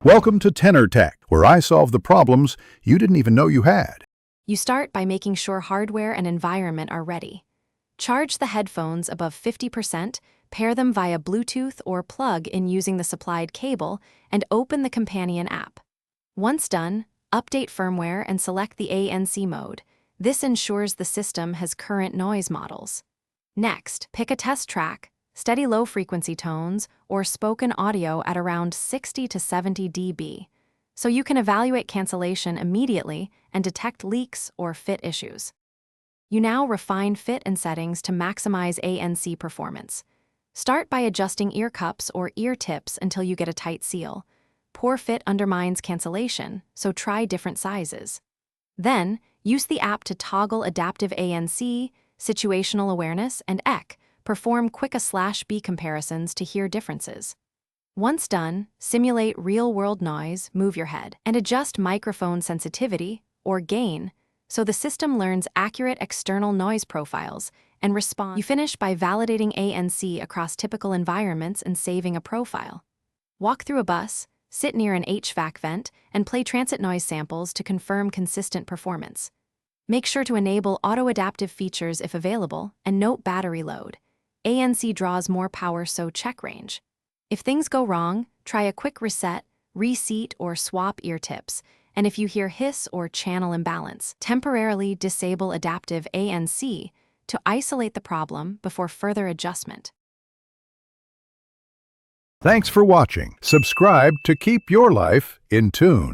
Welcome to Tenor Tech, where I solve the problems you didn't even know you had. You start by making sure hardware and environment are ready. Charge the headphones above 50%, pair them via Bluetooth or plug in using the supplied cable, and open the companion app. Once done, update firmware and select the ANC mode. This ensures the system has current noise models. Next, pick a test track, steady low-frequency tones, or spoken audio at around 60 to 70 dB, so you can evaluate cancellation immediately and detect leaks or fit issues. You now refine fit and settings to maximize ANC performance. Start by adjusting ear cups or ear tips until you get a tight seal. Poor fit undermines cancellation, so try different sizes. Then, use the app to toggle adaptive ANC, situational awareness, and EC. Perform quick A/B comparisons to hear differences. Once done, simulate real-world noise, move your head, and adjust microphone sensitivity, or gain, so the system learns accurate external noise profiles and responds. You finish by validating ANC across typical environments and saving a profile. Walk through a bus, sit near an HVAC vent, and play transit noise samples to confirm consistent performance. Make sure to enable auto-adaptive features if available, and note battery load. ANC draws more power, so check range. If things go wrong, try a quick reset, reseat, or swap ear tips, and if you hear hiss or channel imbalance, temporarily disable adaptive ANC to isolate the problem before further adjustment. Thanks for watching. Subscribe to keep your life in tune.